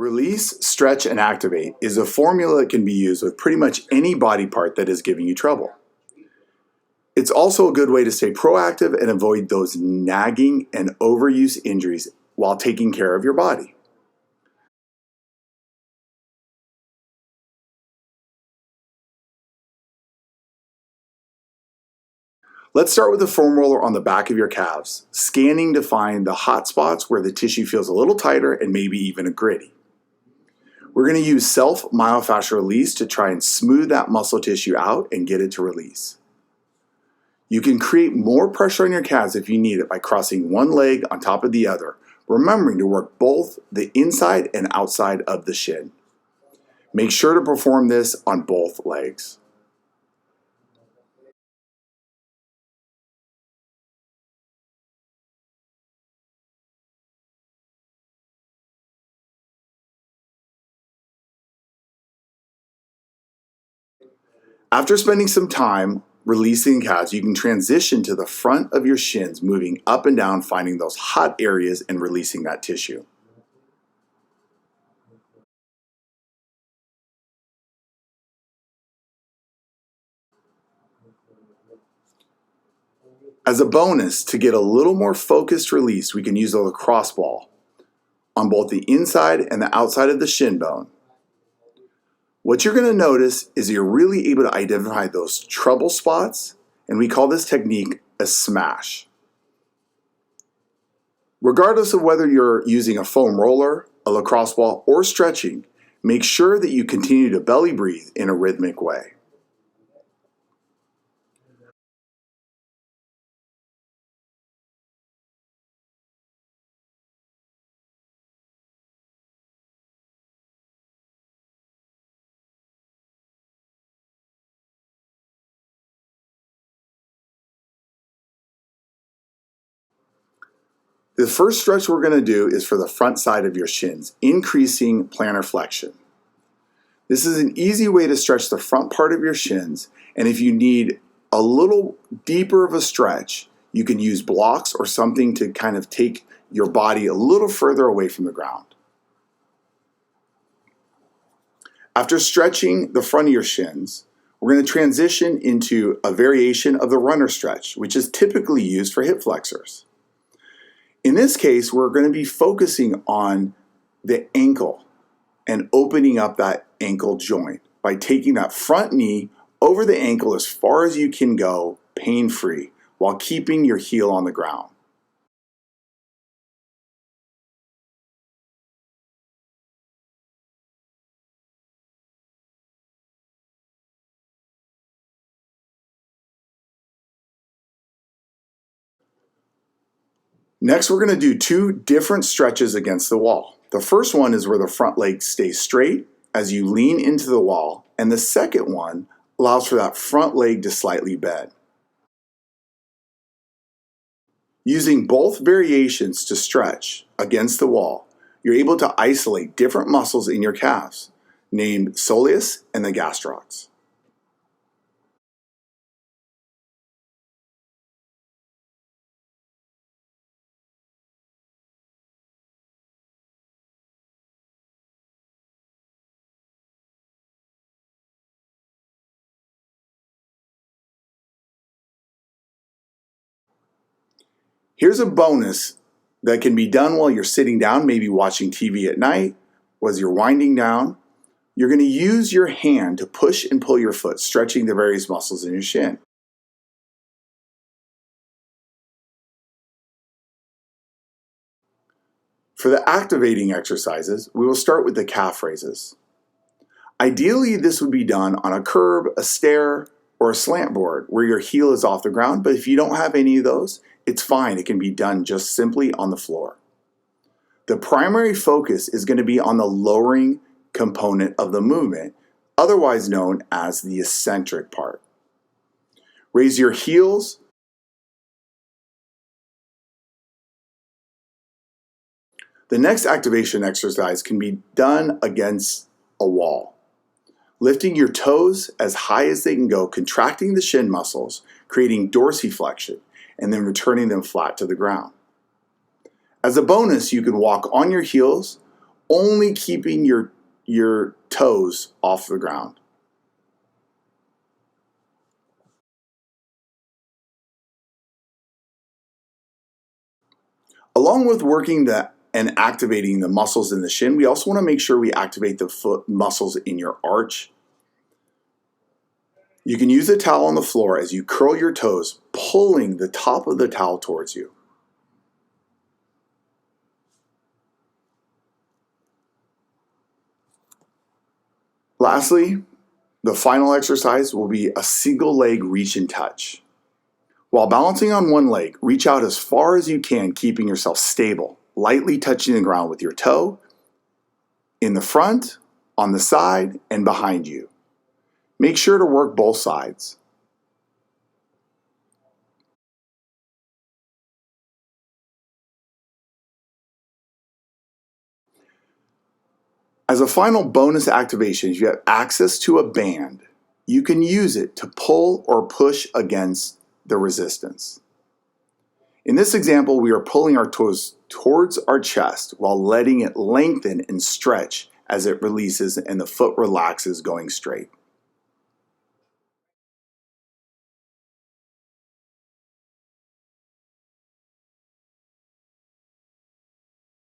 Release, stretch, and activate is a formula that can be used with pretty much any body part that is giving you trouble. It's also a good way to stay proactive and avoid those nagging and overuse injuries while taking care of your body. Let's start with the foam roller on the back of your calves, scanning to find the hot spots where the tissue feels a little tighter and maybe even a gritty. We're going to use self-myofascial release to try and smooth that muscle tissue out and get it to release. You can create more pressure on your calves if you need it by crossing one leg on top of the other, remembering to work both the inside and outside of the shin. Make sure to perform this on both legs. After spending some time releasing calves, you can transition to the front of your shins, moving up and down, finding those hot areas and releasing that tissue. As a bonus, to get a little more focused release, we can use a lacrosse ball on both the inside and the outside of the shin bone. What you're going to notice is you're really able to identify those trouble spots, and we call this technique a smash. Regardless of whether you're using a foam roller, a lacrosse ball, or stretching, make sure that you continue to belly breathe in a rhythmic way. The first stretch we're going to do is for the front side of your shins, increasing plantar flexion. This is an easy way to stretch the front part of your shins, and if you need a little deeper of a stretch, you can use blocks or something to kind of take your body a little further away from the ground. After stretching the front of your shins, we're going to transition into a variation of the runner stretch, which is typically used for hip flexors. In this case, we're going to be focusing on the ankle and opening up that ankle joint by taking that front knee over the ankle as far as you can go, pain-free, while keeping your heel on the ground. Next, we're going to do two different stretches against the wall. The first one is where the front leg stays straight as you lean into the wall, and the second one allows for that front leg to slightly bend. Using both variations to stretch against the wall, you're able to isolate different muscles in your calves, named soleus and the gastrocs. Here's a bonus that can be done while you're sitting down, maybe watching TV at night, or as you're winding down. You're going to use your hand to push and pull your foot, stretching the various muscles in your shin. For the activating exercises, we will start with the calf raises. Ideally, this would be done on a curb, a stair, or a slant board where your heel is off the ground, but if you don't have any of those, it's fine. It can be done just simply on the floor. The primary focus is going to be on the lowering component of the movement, otherwise known as the eccentric part. Raise your heels. The next activation exercise can be done against a wall. Lifting your toes as high as they can go, contracting the shin muscles, creating dorsiflexion, and then returning them flat to the ground. As a bonus, you can walk on your heels only keeping your toes off the ground. Along with working and activating the muscles in the shin, we also want to make sure we activate the foot muscles in your arch. You can use a towel on the floor as you curl your toes, pulling the top of the towel towards you. Lastly, the final exercise will be a single leg reach and touch. While balancing on one leg, reach out as far as you can, keeping yourself stable, lightly touching the ground with your toe in the front, on the side, and behind you. Make sure to work both sides. As a final bonus activation, if you have access to a band, you can use it to pull or push against the resistance. In this example, we are pulling our toes towards our chest while letting it lengthen and stretch as it releases and the foot relaxes going straight.